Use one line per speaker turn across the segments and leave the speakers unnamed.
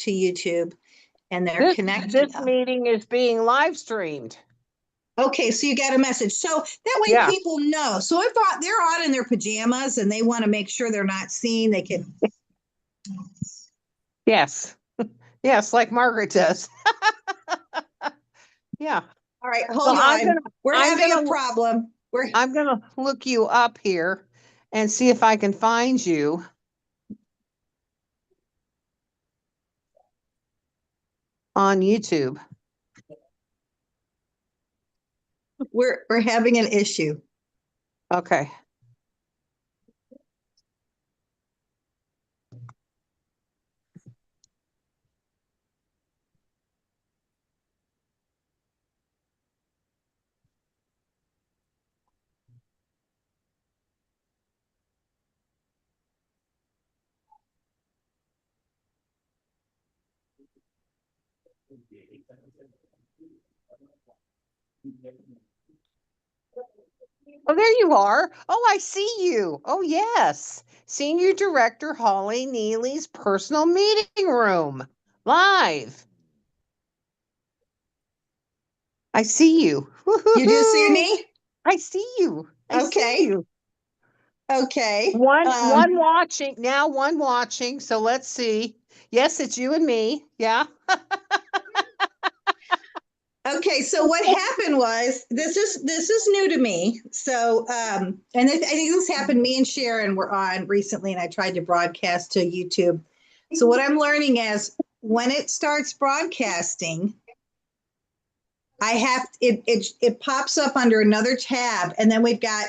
to YouTube, and they're connecting.
This meeting is being live streamed.
Okay, so you got a message. So that way people know. So if they're out in their pajamas and they want to make sure they're not seen, they can.
Yes. Yes, like Margaret does. Yeah.
All right, hold on. We're having a problem.
I'm going to look you up here and see if I can find you. On YouTube.
We're having an issue.
Okay. Oh, there you are. Oh, I see you. Oh, yes. Senior Director Holly Neely's personal meeting room. Live. I see you.
You do see me?
I see you.
Okay.
See you.
Okay.
One watching. Now one watching. So let's see. Yes, it's you and me. Yeah.
Okay, so what happened was this is new to me. So and I think this happened. Me and Sharon were on recently, and I tried to broadcast to YouTube. So what I'm learning is when it starts broadcasting, I have it pops up under another tab, and then we've got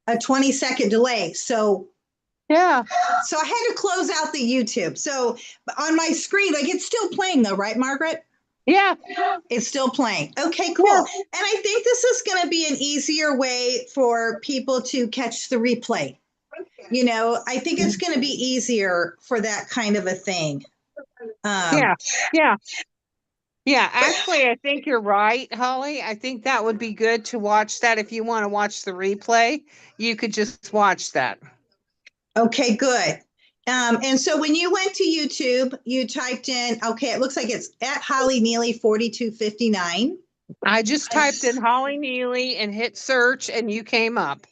a 20-second delay. So
yeah.
So I had to close out the YouTube. So on my screen, like it's still playing though, right, Margaret?
Yeah.
It's still playing. Okay, cool. Yeah. And I think this is going to be an easier way for people to catch the replay. You know, I think it's going to be easier for that kind of a thing.
Yeah. Actually, I think you're right, Holly. I think that would be good to watch that. If you want to watch the replay, you could just watch that.
Okay, good. And so when you went to YouTube, you typed in, okay, it looks like it's at Holly Neely 4259.
I just typed in Holly Neely and hit search, and you came up.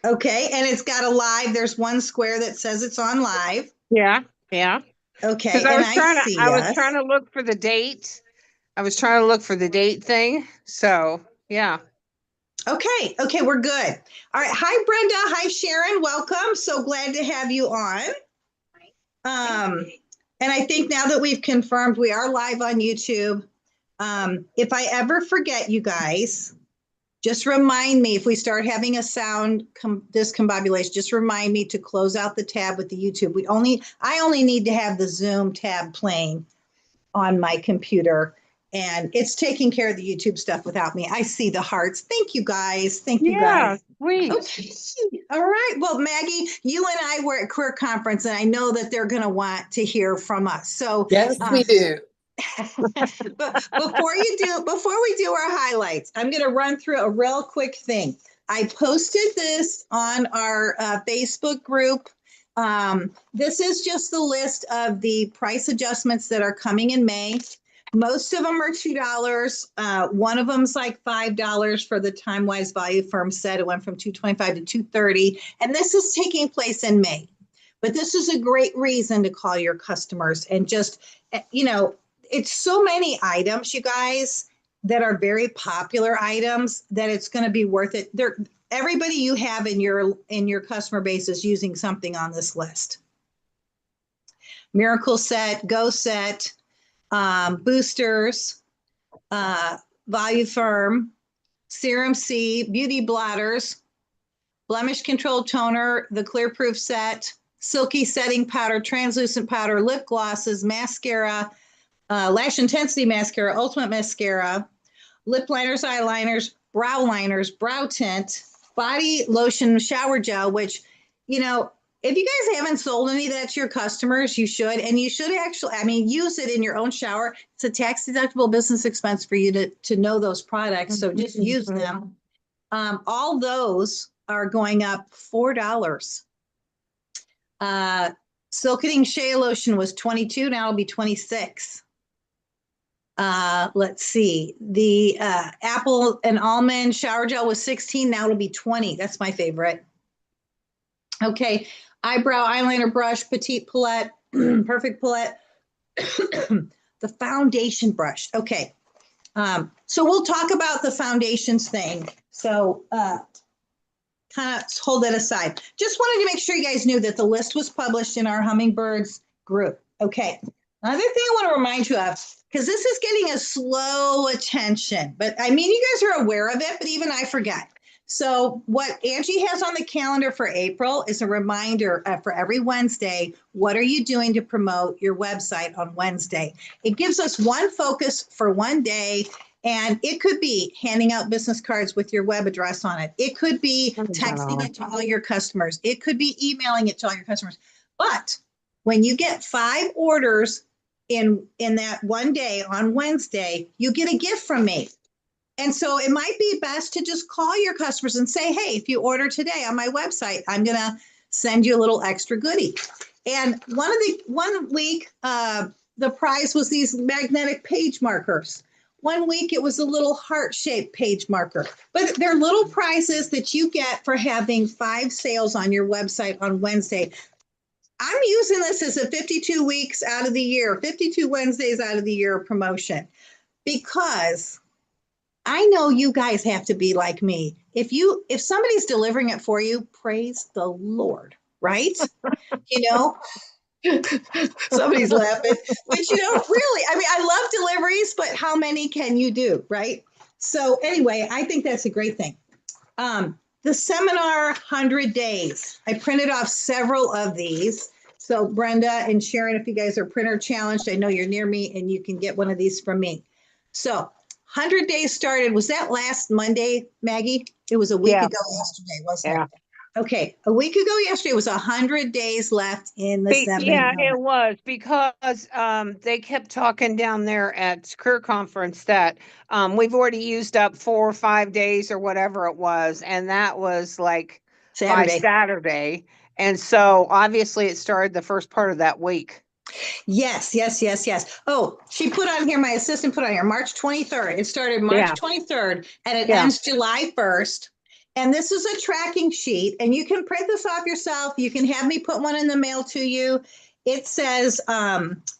Okay, and it's got a live. There's one square that says it's on live.
Yeah.
Okay,
and I was trying to look for the date. I was trying to look for the date thing. So yeah.
Okay, we're good. All right. Hi, Brenda. Hi, Sharon. Welcome. So glad to have you on. And I think now that we've confirmed we are live on YouTube, if I ever forget, you guys, just remind me if we start having a sound discombobulation, just remind me to close out the tab with the YouTube. I only need to have the Zoom tab playing on my computer, and it's taking care of the YouTube stuff without me. I see the hearts. Thank you guys. Thank you guys.
Sweet.
Okay. All right. Well, Maggie, you and I were at Career Conference, and I know that they're going to want to hear from us. So
yes, we do.
But before we do our highlights, I'm going to run through a real quick thing. I posted this on our Facebook group. This is just the list of the price adjustments that are coming in May. Most of them are $2. One of them's like $5 for the TimeWise Value Firm set. It went from $225 to $230, and this is taking place in May. But this is a great reason to call your customers and just, you know, it's so many items, you guys, that are very popular items that it's going to be worth it. Everybody you have in your customer base is using something on this list. Miracle Set, Go Set, Boosters, Value Firm, Serum C, Beauty Blotters, Blemish Control Toner, the Clear Proof Set, Silky Setting Powder, Translucent Powder, Lip Glosses, Mascara, Lash Intensity Mascara, Ultimate Mascara, Lip Liners, Eyeliners, Brow Liners, Brow Tint, Body Lotion, Shower Gel, which, you know, if you guys haven't sold any of that to your customers, you should. And you should actually, use it in your own shower. It's a tax-deductible business expense for you to know those products. So just use them. All those are going up $4. Silkening Shea Lotion was 22. Now it'll be 26. Let's see. The apple and almond shower gel was 16. Now it'll be 20. That's my favorite. Okay. Eyebrow eyeliner brush, petite palette, perfect palette. The foundation brush. Okay. So we'll talk about the foundations thing. So kind of hold that aside. Just wanted to make sure you guys knew that the list was published in our Hummingbirds group. Okay. Another thing I want to remind you of, because this is getting a slow attention, but I mean, you guys are aware of it, but even I forget. So what Angie has on the calendar for April is a reminder for every Wednesday, what are you doing to promote your website on Wednesday? It gives us one focus for one day. And it could be handing out business cards with your web address on it. It could be texting it to all your customers. It could be emailing it to all your customers. But when you get 5 orders in that one day on Wednesday, you get a gift from me. And so it might be best to just call your customers and say, hey, if you order today on my website, I'm going to send you a little extra goodie. And one week, the prize was these magnetic page markers. One week, it was a little heart-shaped page marker. But they're little prizes that you get for having 5 sales on your website on Wednesday. I'm using this as a 52 weeks out of the year, 52 Wednesdays out of the year promotion, because I know you guys have to be like me. If somebody's delivering it for you, praise the Lord, right? You know, somebody's laughing, but really, I mean, I love deliveries, but how many can you do, right? So anyway, I think that's a great thing. The seminar 100 days, I printed off several of these. So Brenda and Sharon, if you guys are printer challenged, I know you're near me and you can get one of these from me. So 100 days started, was that last Monday, Maggie? It was a week ago yesterday, wasn't it? Okay, a week ago yesterday was 100 days left in the seminar.
Yeah, it was, because they kept talking down there at Career Conference that we've already used up 4 or 5 days or whatever it was, and that was like by Saturday. And so obviously it started the first part of that week.
Yes. Oh, she put on here, my assistant put on here, March 23rd. It started March 23rd and it ends July 1st. And this is a tracking sheet, and you can print this off yourself. You can have me put one in the mail to you. It says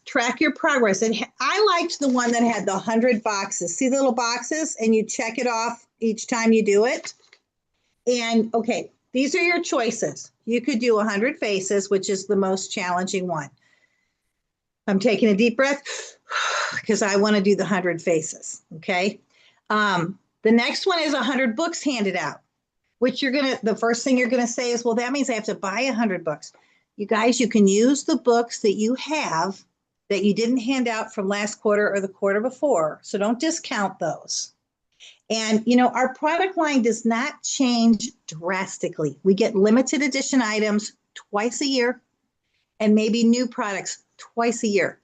track your progress. And I liked the one that had the 100 boxes. See the little boxes? And you check it off each time you do it. And okay, these are your choices. You could do 100 faces, which is the most challenging one. I'm taking a deep breath because I want to do the 100 faces. Okay. The next one is 100 books handed out, which the first thing you're going to say is, well, that means I have to buy 100 books. You guys, you can use the books that you have that you didn't hand out from last quarter or the quarter before. So don't discount those. And, our product line does not change drastically. We get limited edition items twice a year and maybe new products twice a year.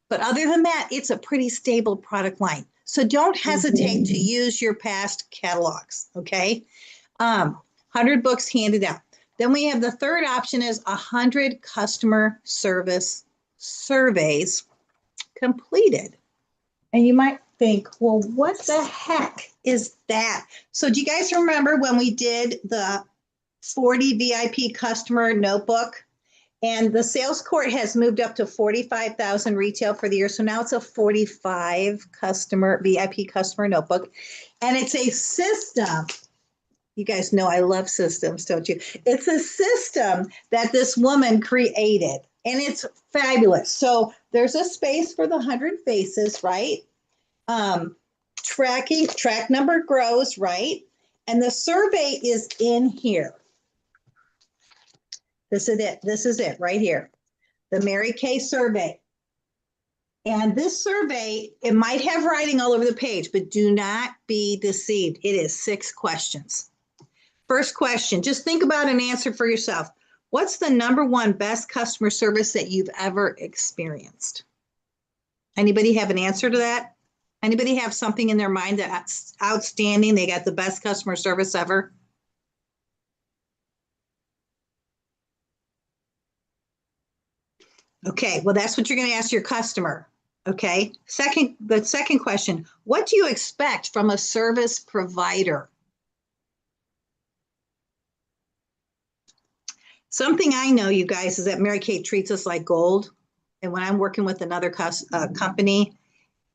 But other than that, it's a pretty stable product line. So don't hesitate to use your past catalogs, okay? 100 books handed out. Then we have the third option is 100 customer service surveys completed. And you might think, well, what the heck is that? So do you guys remember when we did the 40 VIP customer notebook? And the sales court has moved up to 45,000 retail for the year. So now it's a 45 VIP customer notebook. And it's a system. You guys know I love systems, don't you? It's a system that this woman created, and it's fabulous. So there's a space for the 100 faces, right? Track number grows, right? And the survey is in here. This is it right here. The Mary Kay survey. And this survey, it might have writing all over the page, but do not be deceived. It is 6 questions. First question, just think about an answer for yourself. What's the number one best customer service that you've ever experienced? Anybody have an answer to that? Anybody have something in their mind that's outstanding? They got the best customer service ever? Okay, well, that's what you're going to ask your customer. Okay. The second question, what do you expect from a service provider? Something I know, you guys, is that Mary Kate treats us like gold. And when I'm working with another company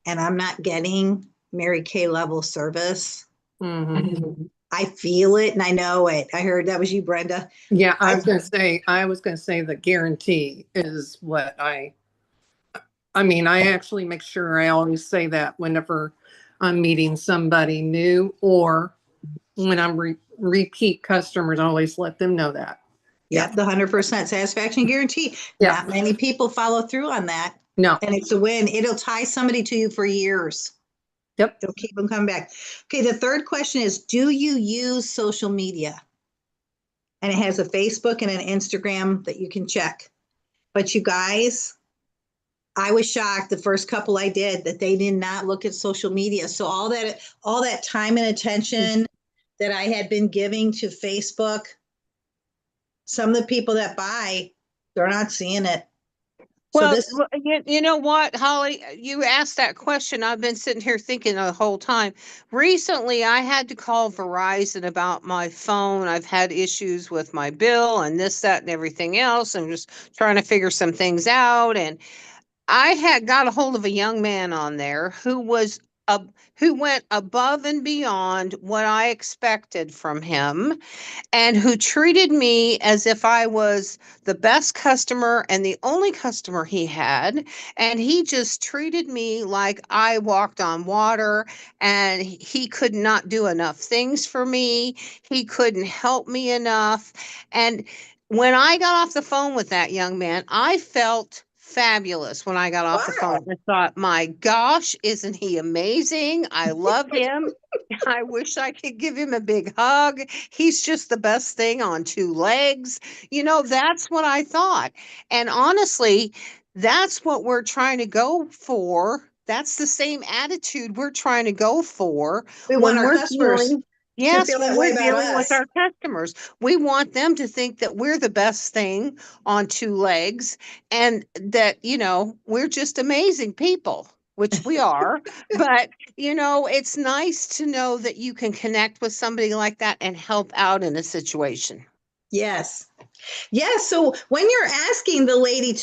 and I'm not getting Mary Kay level service, I feel it and I know it. I heard that was you, Brenda.
Yeah, I was going to say the guarantee is what I mean, I actually make sure I always say that whenever I'm meeting somebody new or when I'm repeat customers, I always let them know that.
Yep, the 100% satisfaction guarantee.
Yeah.
Not many people follow through on that.
No.
And it's a win. It'll tie somebody to you for years.
Yep.
It'll keep them coming back. Okay, the third question is, do you use social media? And it has a Facebook and an Instagram that you can check. But you guys, I was shocked the first couple I did that they did not look at social media. So all that time and attention that I had been giving to Facebook, some of the people that buy, they're not seeing it.
Well, you know what, Holly, you asked that question. I've been sitting here thinking the whole time. Recently, I had to call Verizon about my phone. I've had issues with my bill and this, that, and everything else. I'm just trying to figure some things out. And I had got a hold of a young man on there who went above and beyond what I expected from him and who treated me as if I was the best customer and the only customer he had. And he just treated me like I walked on water, and he could not do enough things for me. He couldn't help me enough. And when I got off the phone with that young man, I felt fabulous when I got off the phone. I thought, my gosh, isn't he amazing? I love him. I wish I could give him a big hug. He's just the best thing on two legs. That's what I thought. And honestly, that's what we're trying to go for. That's the same attitude we're trying to go for
We want
when
our
we're
customers
dealing.
to
Yes,
feel
when
that way
we're
about
dealing with
us.
our customers, we want them to think that we're the best thing on two legs and that, we're just amazing people, which we are. But, it's nice to know that you can connect with somebody like that and help out in a situation.
Yes. Yes. So when you're asking the lady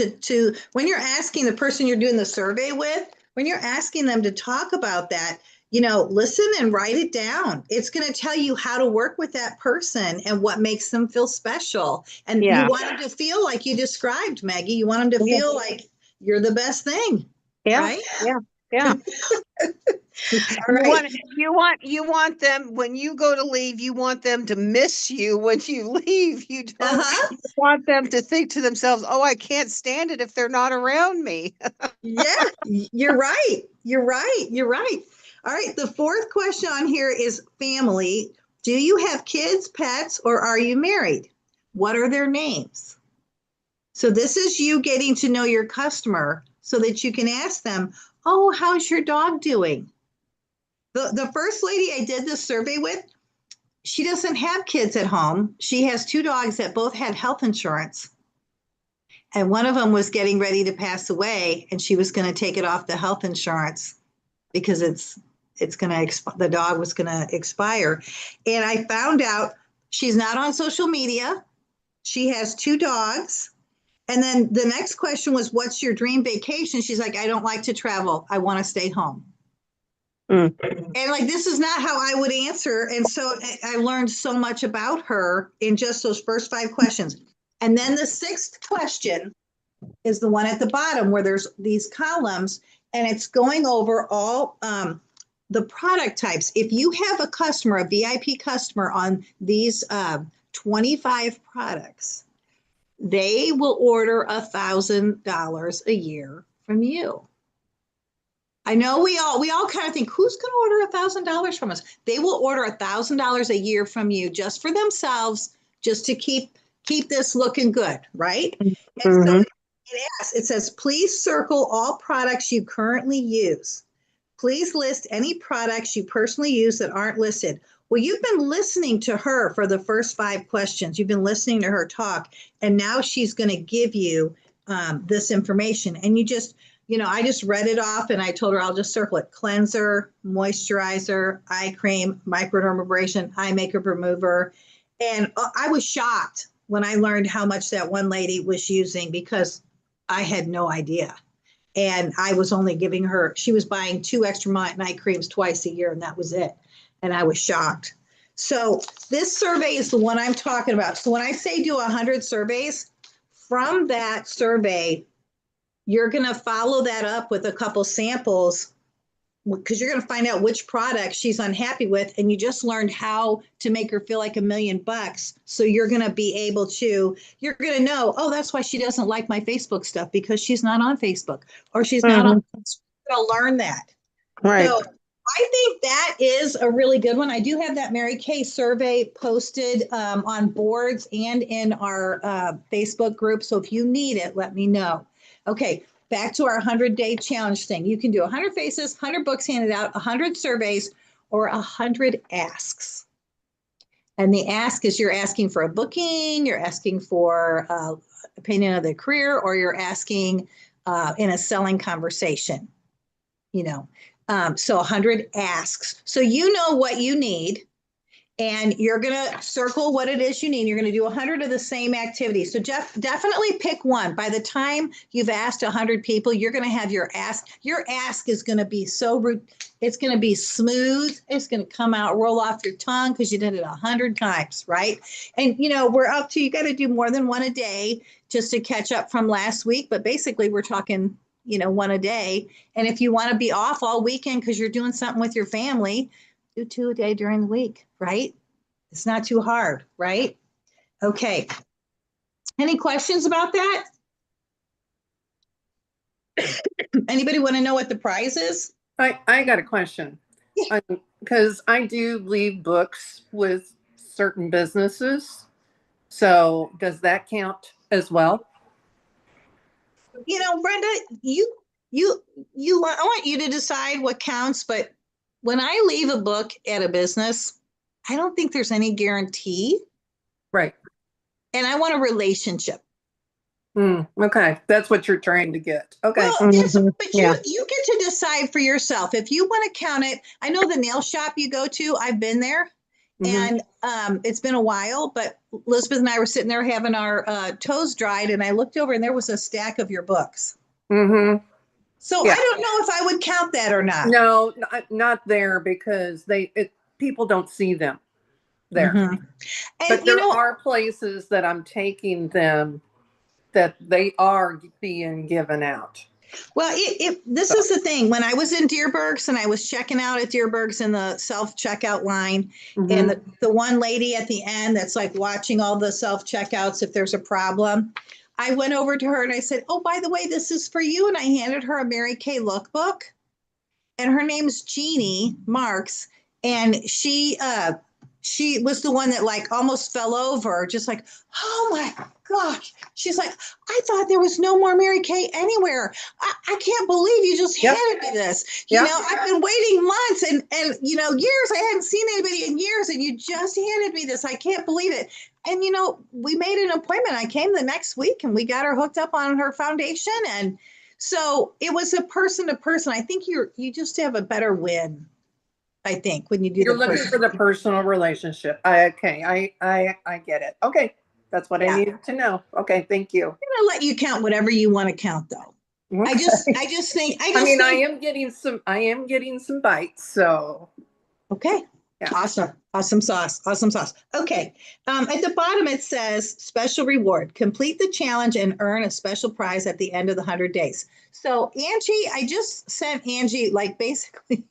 when you're asking the person you're doing the survey with, when you're asking them to talk about that, listen and write it down. It's going to tell you how to work with that person and what makes them feel special. And you
Yeah.
want them to feel like you described, Maggie. You want them to
Yeah.
feel like you're the best thing.
Yeah.
Right?
Yeah. Yeah.
All right.
You want them when you go to leave, you want them to miss you when you leave. You don't
Uh-huh.
want them to think to themselves, "Oh, I can't stand it if they're not around me."
Yeah, you're right. You're right. You're right. All right. The fourth question on here is family. Do you have kids, pets, or are you married? What are their names? So this is you getting to know your customer so that you can ask them, oh, how's your dog doing? The first lady I did this survey with, she doesn't have kids at home. She has two dogs that both had health insurance. And one of them was getting ready to pass away, and she was going to take it off the health insurance because it's going to the dog was going to expire. And I found out she's not on social media. She has two dogs. And then the next question was, what's your dream vacation? She's like, I don't like to travel. I want to stay home.
Mm.
And like, this is not how I would answer. And so I learned so much about her in just those first 5 questions. And then the sixth question is the one at the bottom where there's these columns, and it's going over all the product types. If you have a customer, a VIP customer on these 25 products, they will order $1,000 a year from you. I know we all kind of think, who's going to order $1,000 from us? They will order $1,000 a year from you just for themselves, just to keep this looking good, right? And so it says, please circle all products you currently use. Please list any products you personally use that aren't listed. Well, you've been listening to her for the first 5 questions. You've been listening to her talk, and now she's going to give you this information. And you just, I just read it off and I told her I'll just circle it: cleanser, moisturizer, eye cream, microdermabrasion, eye makeup remover. And I was shocked when I learned how much that one lady was using, because I had no idea. And I was only giving her, she was buying 2 extra night creams twice a year, and that was it. And I was shocked. So this survey is the one I'm talking about. So when I say do 100 surveys, from that survey, you're going to follow that up with a couple samples, because you're going to find out which product she's unhappy with. And you just learned how to make her feel like $1,000,000. So you're going to be able to, you're going to know, oh, that's why she doesn't like my Facebook stuff, because she's not on Facebook, or she's not on. You're going to learn that.
Right.
So I think that is a really good one. I do have that Mary Kay survey posted on boards and in our Facebook group. So if you need it, let me know. Okay, back to our 100-day challenge thing. You can do 100 faces, 100 books handed out, 100 surveys, or 100 asks. And the ask is, you're asking for a booking, you're asking for opinion of the career, or you're asking in a selling conversation. So 100 asks. So you know what you need, and you're going to circle what it is you need. You're going to do 100 of the same activities. So Jeff, definitely pick one. By the time you've asked 100 people, you're going to have your ask. Your ask is going to be it's going to be smooth. It's going to come out, roll off your tongue, because you did it 100 times, right? And, we're up to, you got to do more than one a day just to catch up from last week. But basically, we're talking one a day. And if you want to be off all weekend because you're doing something with your family, do 2 a day during the week, right? It's not too hard, right? Okay. Any questions about that? Anybody want to know what the prize is?
I got a question. Because I do leave books with certain businesses. So does that count as well?
Brenda, I want you to decide what counts, but when I leave a book at a business, I don't think there's any guarantee.
Right.
And I want a relationship.
Okay. That's what you're trying to get. Okay.
Well, yes, but you get to decide for yourself. If you want to count it, I know the nail shop you go to, I've been there. And it's been a while, but Elizabeth and I were sitting there having our toes dried, and I looked over and there was a stack of your books. So I don't know if I would count that or not.
No, not there, because people don't see them there.
And
but there are places that I'm taking them that they are being given out.
Well, this is the thing. When I was in Deerbergs and I was checking out at Deerbergs in the self-checkout line, and the one lady at the end that's like watching all the self-checkouts if there's a problem, I went over to her and I said, oh, by the way, this is for you. And I handed her a Mary Kay lookbook, and her name's Jeannie Marks. And she was the one that like almost fell over, just like, oh my gosh. She's like, I thought there was no more Mary Kay anywhere. I can't believe you just handed me this. I've been waiting months and years. I hadn't seen anybody in years, and you just handed me this. I can't believe it. And we made an appointment. I came the next week and we got her hooked up on her foundation. And so it was a person to person. I think you just have a better win. I think when you do,
you're looking for the personal relationship. I get it. Okay, that's what I needed to know. Okay, thank you.
I'm gonna let you count whatever you want to count, though. Okay. I just think. I
am getting some bites. So.
Okay. Yeah. Awesome sauce. Okay. At the bottom it says special reward. Complete the challenge and earn a special prize at the end of the 100 days. So Angie, I just sent Angie basically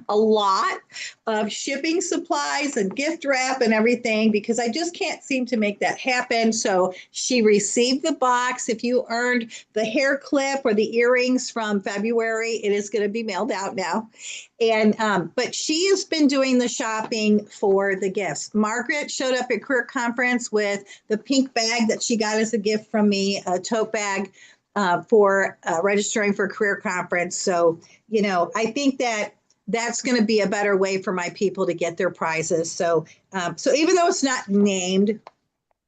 a lot of shipping supplies and gift wrap and everything, because I just can't seem to make that happen. So she received the box. If you earned the hair clip or the earrings from February, it is going to be mailed out now. And but she has been doing the shopping for the gifts. Margaret showed up at Career Conference with the pink bag that she got as a gift from me, a tote bag for registering for Career Conference. So, I think that's going to be a better way for my people to get their prizes. So even though it's not named,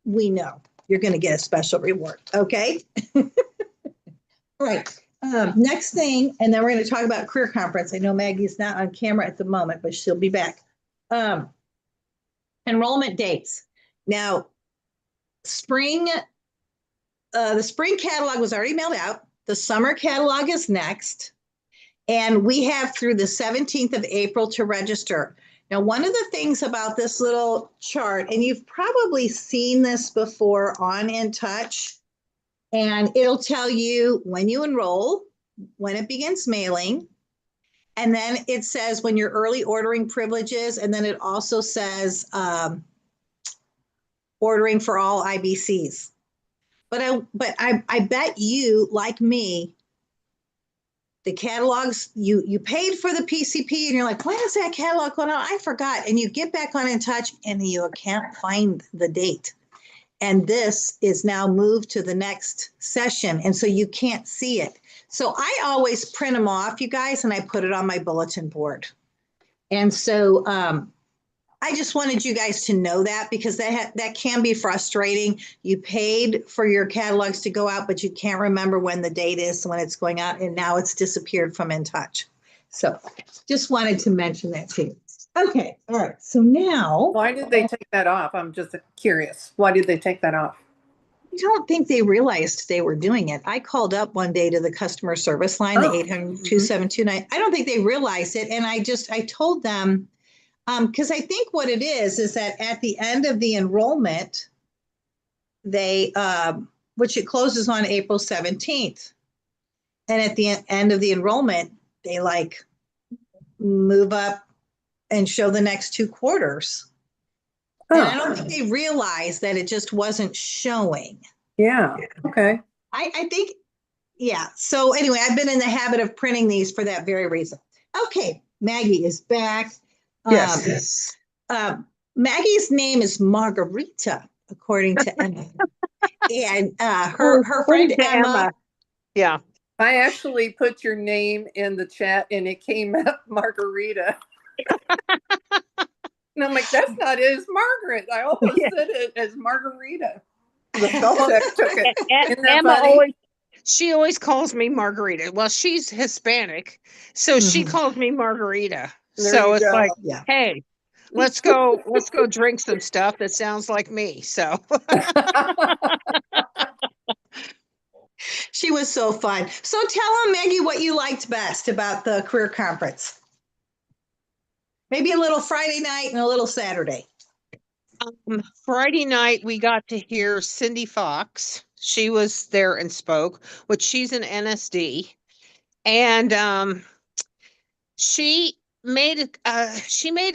we know. you're going to get a special reward. Okay. All right. Next thing, and then we're going to talk about career conference. I know Maggie's not on camera at the moment, but she'll be back. Enrollment dates. Now, the spring catalog was already mailed out. The summer catalog is next. And we have through the 17th of April to register. Now, one of the things about this little chart, and you've probably seen this before on In Touch, and it'll tell you when you enroll, when it begins mailing, and then it says when your early ordering privileges, and then it also says ordering for all IBCs. But I bet you, like me, the catalogs, you paid for the PCP and you're like, when is that catalog going on? I forgot. And you get back on In Touch and you can't find the date. And this is now moved to the next session. And so you can't see it. So I always print them off, you guys, and I put it on my bulletin board. And so I just wanted you guys to know that, because that can be frustrating. You paid for your catalogs to go out, but you can't remember when the date is when it's going out, and now it's disappeared from In Touch. So just wanted to mention that to you. Okay, all right. So now,
Why did they take that off? I'm just curious. Why did they take that off?
I don't think they realized they were doing it. I called up one day to the customer service line, the 800-2729. I don't think they realized it, and I told them. Because I think what it is that at the end of the enrollment, they, which it closes on April 17th, and at the end of the enrollment, they like move up and show the next 2 quarters. And I don't think they realized that it just wasn't showing.
Yeah. Okay.
I think, yeah. So anyway, I've been in the habit of printing these for that very reason. Okay, Maggie is back.
Yes.
Maggie's name is Margarita, according to Emma. And her friend Emma.
Yeah.
I actually put your name in the chat and it came up Margarita. And I'm like, that's not it, it's Margaret. I almost said it as Margarita. The spell check took it. Isn't that
Emma
funny?
she always calls me Margarita. Well, she's Hispanic, so she calls me Margarita.
There
So
you
it's
go.
like,
Yeah.
hey, let's go drink some stuff that sounds like me. So
She was so fun. So tell them, Maggie, what you liked best about the career conference. Maybe a little Friday night and a little Saturday.
Friday night we got to hear Cindy Fox. She was there and spoke, which she's an NSD, and she made a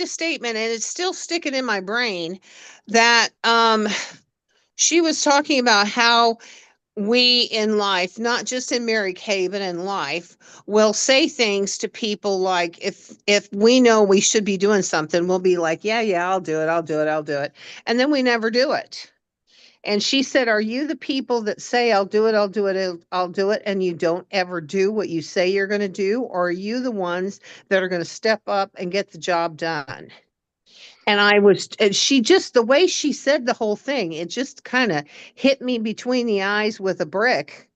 statement, and it's still sticking in my brain, that she was talking about how we in life, not just in Mary Kay, but in life, will say things to people like, if we know we should be doing something, we'll be like, yeah, I'll do it. And then we never do it. And she said, are you the people that say, I'll do it, and you don't ever do what you say you're going to do? Or are you the ones that are going to step up and get the job done? And she just, the way she said the whole thing, it just kind of hit me between the eyes with a brick.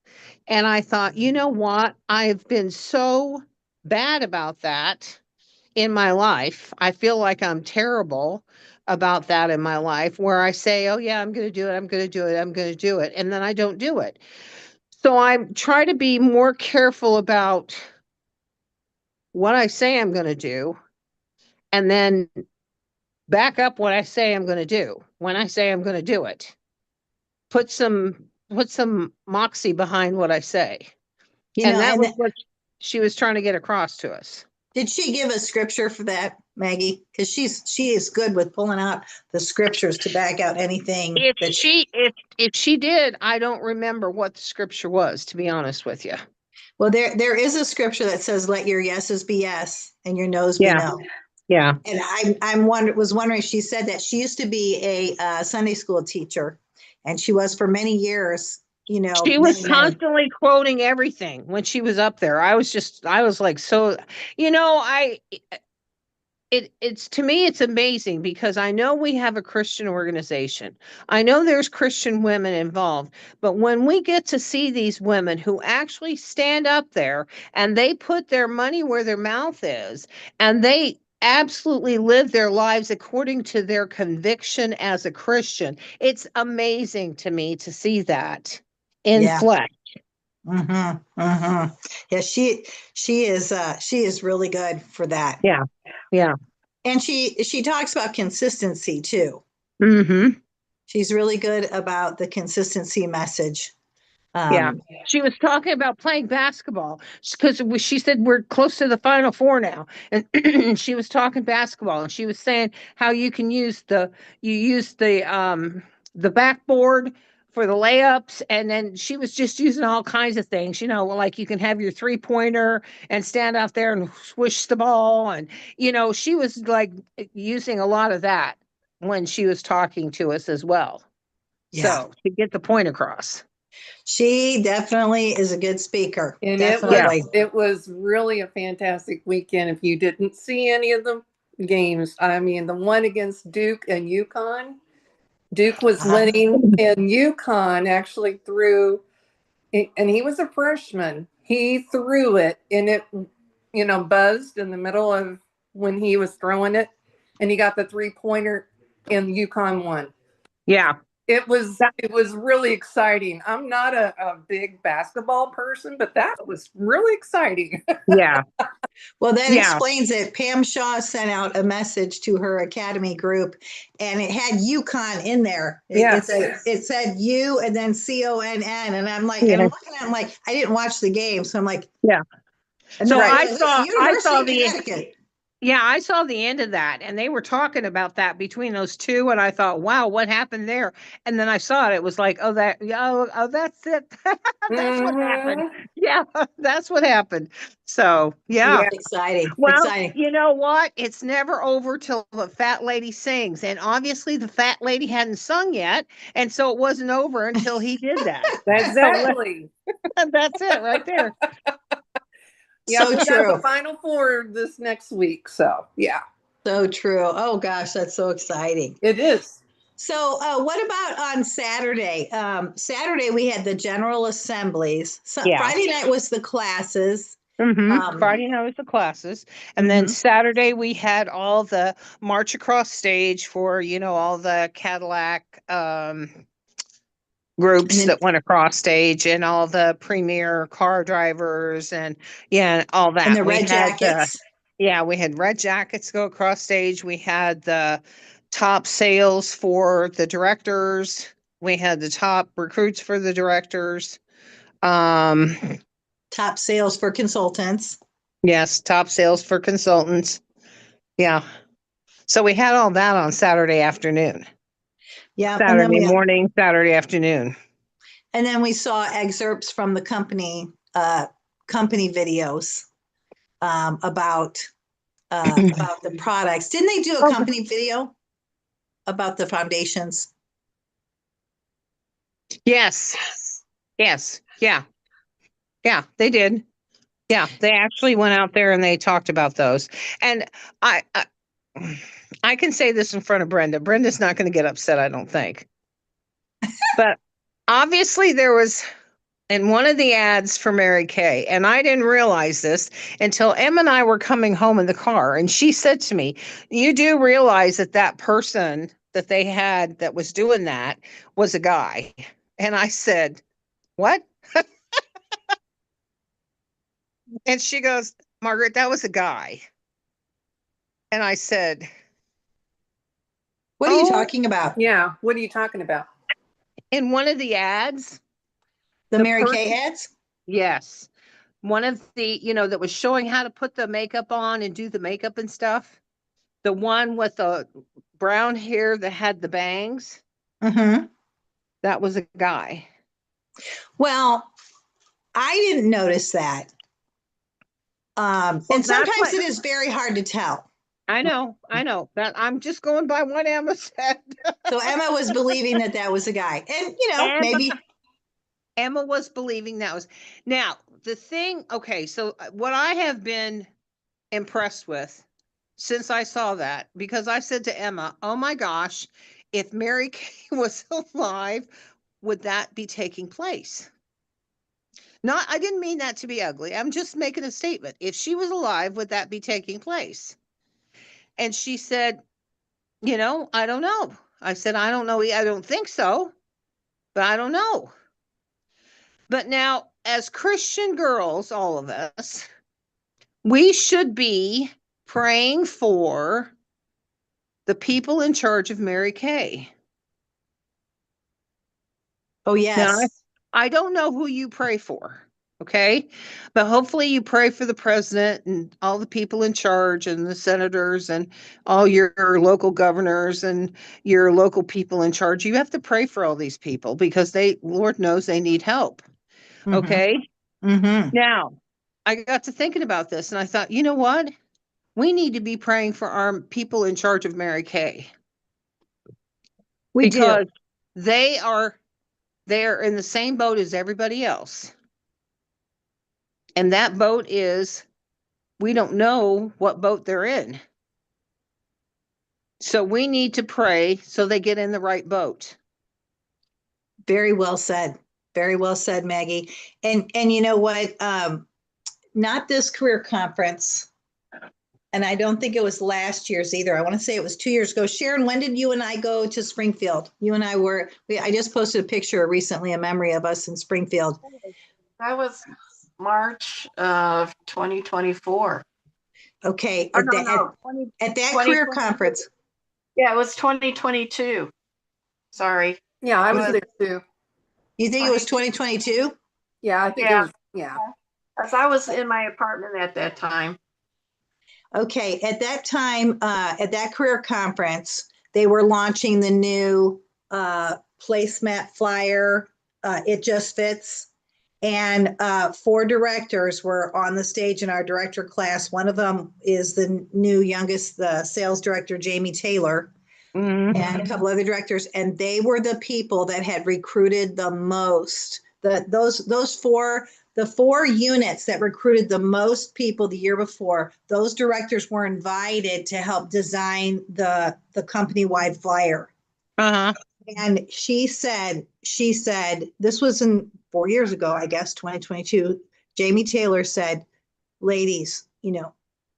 And I thought, you know what? I've been so bad about that in my life. I feel like I'm terrible about that in my life, where I say, oh yeah, I'm going to do it. And then I don't do it. So I try to be more careful about what I say I'm going to do, and then back up what I say I'm going to do when I say I'm going to do it. Put some moxie behind what I say. And that was what she was trying to get across to us.
Did she give a scripture for that, Maggie? Because she is good with pulling out the scriptures to back out anything.
If she did, I don't remember what the scripture was, to be honest with you.
Well, there is a scripture that says, "Let your yeses be yes and your nos be no."
Yeah.
And was wondering. She said that she used to be a Sunday school teacher, and she was for many years. You know,
she was constantly quoting everything when she was up there. I was like, so, it's to me it's amazing because I know we have a Christian organization. I know there's Christian women involved, but when we get to see these women who actually stand up there and they put their money where their mouth is and they absolutely live their lives according to their conviction as a Christian, it's amazing to me to see that in
Yeah.
flesh.
Yeah, she is really good for that.
Yeah. Yeah.
And she talks about consistency too.
Mm-hmm.
She's really good about the consistency message.
Yeah.
Um,
She was talking about playing basketball because she said we're close to the Final Four now, and she was talking basketball, and she was saying how you can use the backboard for the layups, and then she was just using all kinds of things, like you can have your 3-pointer and stand out there and swish the ball, and she was like using a lot of that when she was talking to us as well.
yeah,
So to get the point across.
she definitely is a good speaker.
And
Yeah.
Definitely.
it was really a fantastic weekend. If you didn't see any of the games, I mean, the one against Duke and UConn, Duke was
Uh-huh.
winning, and UConn actually threw, and he was a freshman. He threw it, and it, buzzed in the middle of when he was throwing it, and he got the 3-pointer, and UConn won.
Yeah.
It was really exciting. I'm not a big basketball person, but that was really exciting.
Yeah.
Well, that
Yeah.
explains it. Pam Shaw sent out a message to her academy group, and it had UConn in there.
Yes.
It said U and then CONN, and I'm like, and
Yeah.
I'm looking at, it, I'm like, I didn't watch the game, so I'm like,
Yeah.
and
So
they're
Right.
like,
I
"This
saw
University of
the
Connecticut."
yeah, I saw the end of that and they were talking about that between those two and I thought, wow, what happened there? And then I saw it. It was like, oh, that's it. That's what happened.
Mhm.
Yeah, that's what happened. So yeah.
Yeah.
Exciting,
Well,
exciting.
you know what? It's never over till the fat lady sings. And obviously the fat lady hadn't sung yet. And so it wasn't over until he did that. So
Exactly.
that's it right there.
Yep,
So
we got the
true.
Final Four this next week. So, yeah,
So true. Oh gosh, that's so exciting.
it is.
So, what about on Saturday? Saturday we had the general assemblies. So
Yeah.
Friday night was the classes.
Friday night was the classes. And then
Mhm.
Saturday we had all the march across stage for, all the Cadillac
And
groups
then
that went across stage and all the premier car drivers and all
and
that.
the red jackets.
We had red jackets go across stage. We had the top sales for the directors. We had the top recruits for the directors. Um,
Top sales for consultants.
yes, top sales for consultants. Yeah. So we had all that on Saturday afternoon,
Yeah,
Saturday morning, Saturday afternoon.
and then we saw excerpts from the company videos about about the products. Didn't they do a
Okay.
company video about the foundations?
Yes. Yes. Yeah. Yeah, they did. Yeah, they actually went out there and they talked about those. And I I, I can say this in front of Brenda. Brenda's not going to get upset, I don't think. But obviously there was in one of the ads for Mary Kay, and I didn't realize this until Em and I were coming home in the car, and she said to me, "You do realize that that person that they had that was doing that was a guy?" And I said, "What?" And she goes, "Margaret, that was a guy." And I said,
What are you
"Oh,
talking about?
Yeah. What are you talking about?
in one of the ads,
The
the
Mary Kay
person,
ads?
yes, one of the, that was showing how to put the makeup on and do the makeup and stuff. The one with the brown hair that had the bangs,
Mm-hmm.
that was a guy."
Well, I didn't notice that.
Well,
And
that's
sometimes
what
it is very hard to tell.
I know. I know that I'm just going by what Emma said.
So Emma was believing that that was a guy, and
Emma,
maybe
Emma was believing that was now the thing. Okay, so what I have been impressed with since I saw that, because I said to Emma, oh my gosh, if Mary Kay was alive, would that be taking place? Not, I didn't mean that to be ugly. I'm just making a statement. If she was alive, would that be taking place? And she said, I don't know. I said, I don't know. I don't think so, but I don't know. But now, as Christian girls, all of us, we should be praying for the people in charge of Mary Kay.
Oh,
Now,
yes.
I don't know who you pray for, okay? But hopefully you pray for the president and all the people in charge and the senators and all your local governors and your local people in charge. You have to pray for all these people because Lord knows they need help, okay?
Mm-hmm.
Now, I got to thinking about this and I thought, you know what? We need to be praying for our people in charge of Mary Kay
We do.
because they're in the same boat as everybody else. And that boat is, we don't know what boat they're in. So we need to pray so they get in the right boat.
Very well said. Very well said, Maggie. And you know what? Not this career conference. And I don't think it was last year's either. I want to say it was 2 years ago. Sharon, when did you and I go to Springfield? You and I just posted a picture recently, a memory of us in Springfield.
That was March of 2024.
Okay,
Oh, no.
at that career conference.
Yeah, it was 2022. Sorry.
Yeah, I was
It
there too.
You think it was 2022?
Yeah, I think it
Yeah.
was, yeah.
As I was in my apartment at that time.
Okay, at that time, at that career conference, they were launching the new placemat flyer, It Just Fits. And 4 directors were on the stage in our director class. One of them is the new youngest, the sales director, Jamie Taylor,
Mhm.
and a couple other directors. And they were the people that had recruited the most. The 4 units that recruited the most people the year before, those directors were invited to help design the company-wide flyer.
Uh-huh.
And she said, this was in 4 years ago, I guess, 2022. Jamie Taylor said, ladies,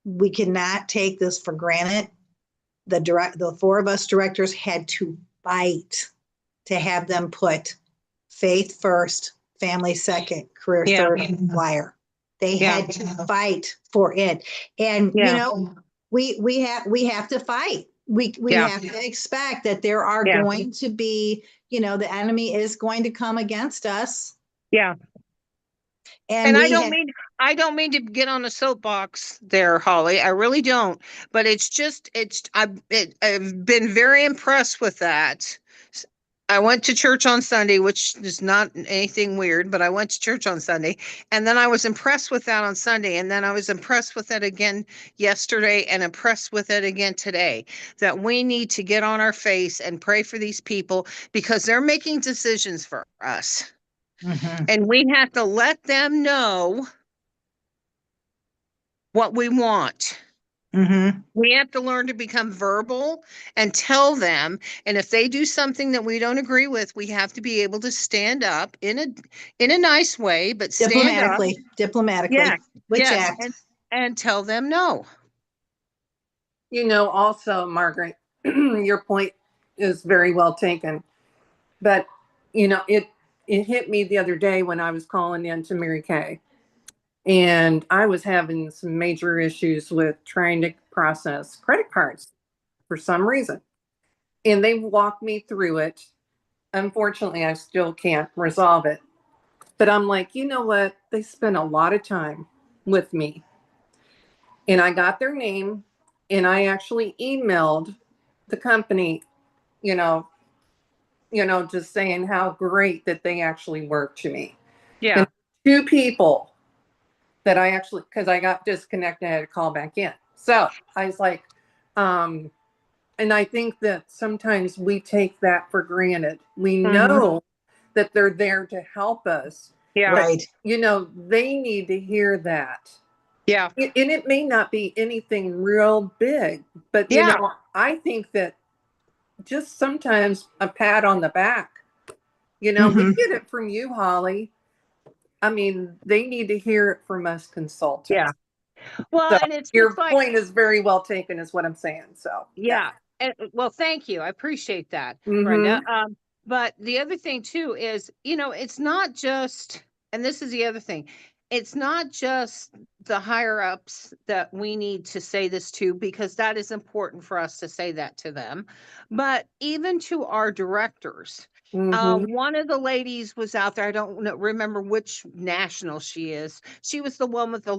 we cannot take this for granted. The 4 of us directors had to fight to have them put faith first, family second, career third flyer. They had to fight for it. And we have to fight. We have to expect that there are going to be, the enemy is going to come against us.
Yeah. And I don't mean to get on a soapbox there, Holly. I really don't. But I've been very impressed with that. I went to church on Sunday, which is not anything weird, but I went to church on Sunday. And then I was impressed with that on Sunday. And then I was impressed with it again yesterday and impressed with it again today. That we need to get on our face and pray for these people because they're making decisions for us.
Mm-hmm.
And we have to let them know what we want.
Mm-hmm.
We have to learn to become verbal and tell them. And if they do something that we don't agree with, we have to be able to stand up in a nice way, but stand up.
Diplomatically.
Yes,
Which
yes,
act?
and tell them no.
Also, Margaret, your point is very well taken. But, it hit me the other day when I was calling in to Mary Kay. And I was having some major issues with trying to process credit cards for some reason. And they walked me through it. Unfortunately, I still can't resolve it. But I'm like, you know what? They spent a lot of time with me. And I got their name and I actually emailed the company, just saying how great that they actually were to me.
Yeah.
And 2 people that I actually, because I got disconnected, I had to call back in. So I was like, and I think that sometimes we take that for granted. We know that they're there to help us.
Yeah.
Right.
They need to hear that.
Yeah.
And it may not be anything real big, but
Yeah.
I think that just sometimes a pat on the back, we
Mhm.
get it from you, Holly. I mean, they need to hear it from us consultants.
Yeah. Well,
So
and it's
your
just like,
point is very well taken, is what I'm saying. So
yeah. And, well, thank you. I appreciate that, Brenda.
Mm-hmm.
But the other thing too is, it's not just, and this is the other thing, it's not just the higher ups that we need to say this to, because that is important for us to say that to them, but even to our directors.
Mm-hmm.
One of the ladies was out there. I don't remember which national she is. She was the one with the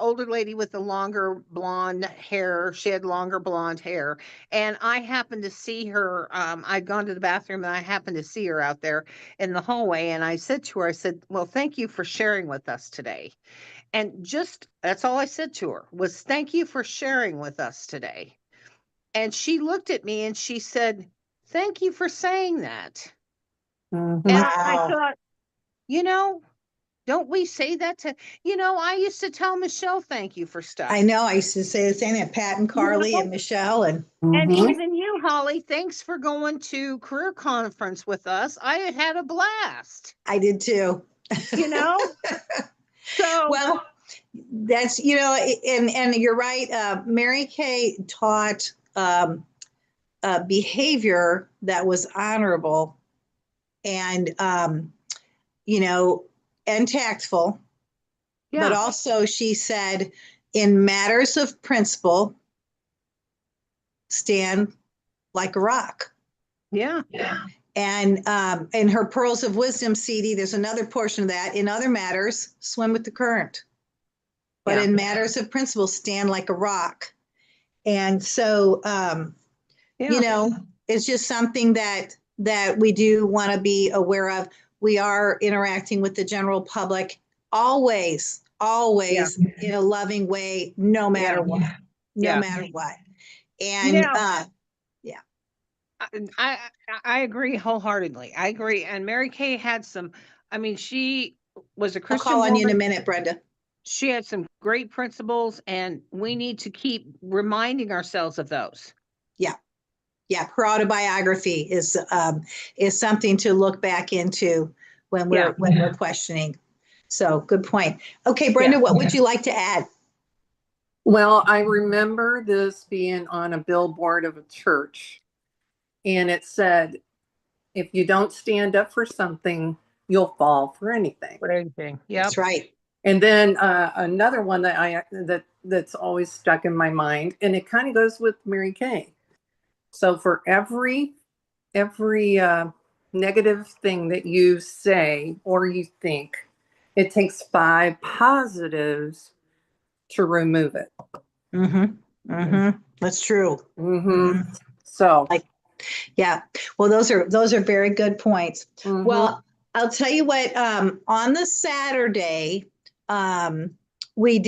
older lady with the longer blonde hair. She had longer blonde hair. And I happened to see her. I'd gone to the bathroom and I happened to see her out there in the hallway. And I said to her, I said, well, thank you for sharing with us today. And just that's all I said to her was, thank you for sharing with us today. And she looked at me and she said, thank you for saying that.
Mm-hmm.
And I
Wow.
thought, you know, don't we say that to, I used to tell Michelle, thank you for stuff.
I know. I used to say the same thing. Pat and Carly and Michelle and
And
Mm-hmm.
even you, Holly, thanks for going to career conference with us. I had a blast,
I did too.
you know? So,
Well, that's, and you're right. Mary Kay taught behavior that was honorable and, you know, and tactful. But
yeah,
also she said, in matters of principle, stand like a rock.
yeah,
And in her Pearls of Wisdom CD, there's another portion of that. In other matters, swim with the current. But
yeah,
in matters of principle, stand like a rock. And so,
yeah,
it's just something that we do want to be aware of. We are interacting with the general public always,
yeah,
always in a loving way, no matter
yeah,
what, no
yeah.
matter what. And
Now,
yeah,
I I agree wholeheartedly. I agree. And Mary Kay had she was a
I'll call
Christian
on you in a
woman.
minute, Brenda.
She had some great principles, and we need to keep reminding ourselves of those.
Yeah, yeah. Her autobiography is something to look back into
Yeah,
when we're questioning. So good point. Okay,
yeah,
Brenda, what would you like to add?
Well, I remember this being on a billboard of a church, and it said, if you don't stand up for something, you'll fall for anything.
for anything. Yep.
That's right.
And then another one that's always stuck in my mind, and it kind of goes with Mary Kay. So for every negative thing that you say or you think, it takes 5 positives to remove it.
Mm-hmm. Mm-hmm. That's true.
Mm-hmm. So,
Like, yeah. Well, those are very good points.
mhm.
Well, I'll tell you what, on the Saturday, um, we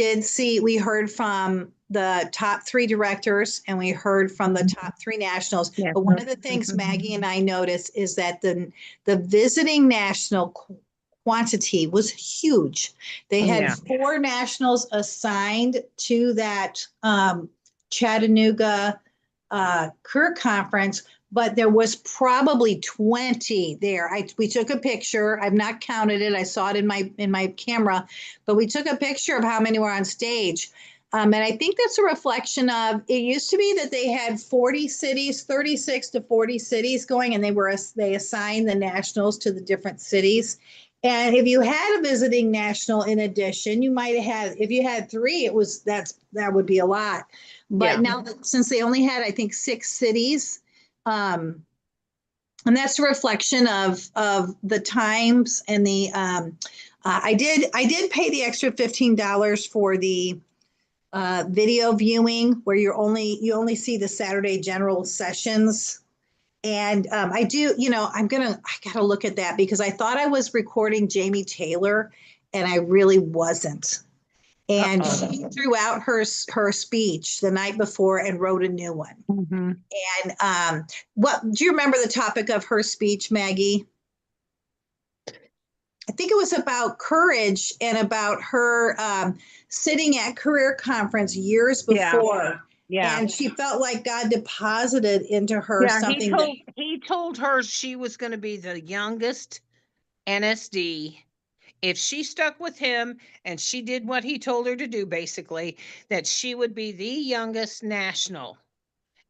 heard from the top 3 directors and we heard from the top 3 nationals.
Yeah.
But one of the things Maggie and I noticed is that the visiting national quantity was huge. They had
Yeah.
4 nationals assigned to that Chattanooga career conference, but there was probably 20 there. We took a picture. I've not counted it. I saw it in my camera, but we took a picture of how many were on stage. And I think that's a reflection of, it used to be that they had 40 cities, 36 to 40 cities going, and they assigned the nationals to the different cities. And if you had a visiting national in addition, you might have had, if you had 3, that would be a lot. But
Yeah.
now, since they only had, I think, 6 cities, and that's a reflection of the times and the. I did pay the extra $15 for the video viewing, where you only see the Saturday general sessions. And I do, I gotta look at that, because I thought I was recording Jamie Taylor, and I really wasn't. And
Uh-oh.
she threw out her speech the night before and wrote a new one.
Mm-hmm.
And what do you remember the topic of her speech, Maggie? I think it was about courage and about her sitting at career conference years
Yeah.
before.
Yeah.
And she felt like God deposited into her
Yeah,
something
he told her she was going to be the youngest NSD if she stuck with him and she did what he told her to do, basically, that she would be the youngest national.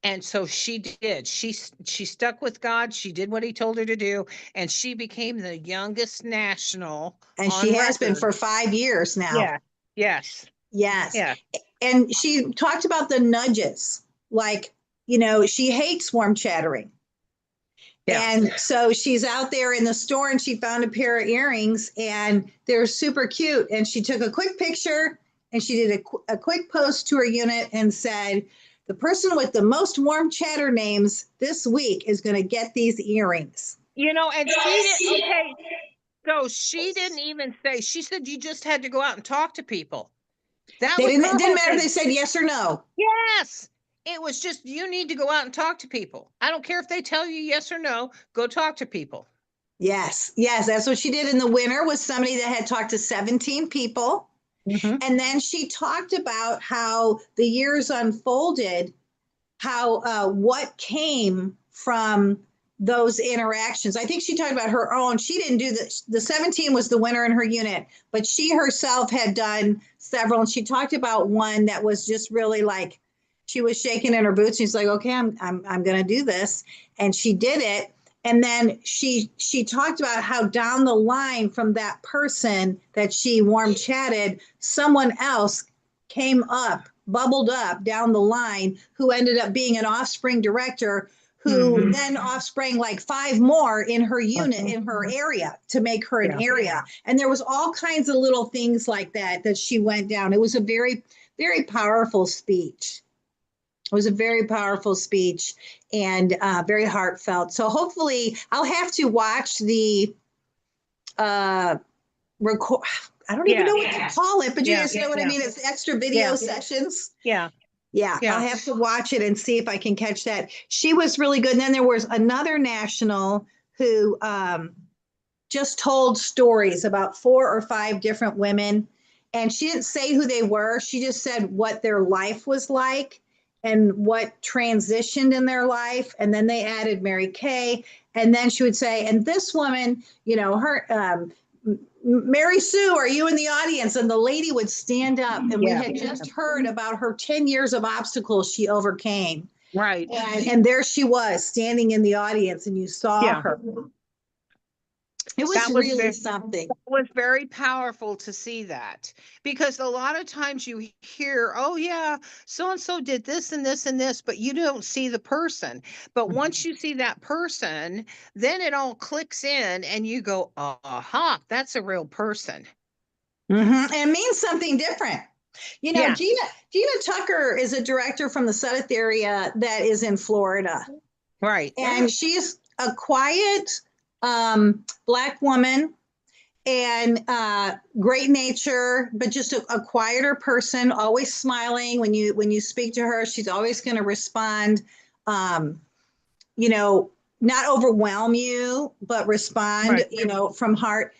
And so she did. She stuck with God. She did what he told her to do, and she became the youngest national
and
on
she has been
record.
for 5 years now.
Yeah. Yes.
Yes.
Yeah.
And she talked about the nudges, like, she hates warm chattering.
Yeah.
And so she's out there in the store and she found a pair of earrings and they're super cute. And she took a quick picture and she did a quick post to her unit and said, the person with the most warm chatter names this week is going to get these earrings.
And she didn't, okay. So she didn't even say, she said you just had to go out and talk to people. That
They
was
didn't,
her
it didn't
whole
matter if
thing.
they said yes or no.
Yes. It was just, you need to go out and talk to people. I don't care if they tell you yes or no, go talk to people.
Yes. Yes. That's what she did in the winter with somebody that had talked to 17 people.
Mm-hmm.
And then she talked about how the years unfolded, how what came from those interactions. I think she talked about her own. She didn't do the 17 was the winner in her unit, but she herself had done several. And she talked about one that was just really like she was shaking in her boots. She's like, okay, I'm going to do this. And she did it. And then she talked about how down the line from that person that she warm chatted, someone else came up, bubbled up down the line, who ended up being an offspring director, who then offsprang like 5 more in her unit, in her area, to make her an area. And there was all kinds of little things like that she went down. It was a very, very powerful speech. It was a very powerful speech and very heartfelt. So hopefully I'll have to watch the record. I don't even know what to call it, but you guys know what I mean? It's extra video sessions.
Yeah.
Yeah,
Yeah.
I'll have to watch it and see if I can catch that. She was really good. And then there was another national who just told stories about 4 or 5 different women. And she didn't say who they were. She just said what their life was like and what transitioned in their life. And then they added Mary Kay. And then she would say, and this woman, her, Mary Sue, are you in the audience? And the lady would stand up, and we had just heard about her 10 years of obstacles she overcame.
Right.
And there she was standing in the audience, and you saw her. It was really something.
It was very powerful to see that, because a lot of times you hear, oh yeah, so-and-so did this and this and this, but you don't see the person. But once you see that person, then it all clicks in and you go, aha, that's a real person.
And it means something different. Gina Tucker is a director from the Sudeth area that is in Florida.
Right.
And she's a quiet Black woman and great nature, but just a quieter person, always smiling. When you speak to her, she's always going to respond, not overwhelm you, but respond, from heart.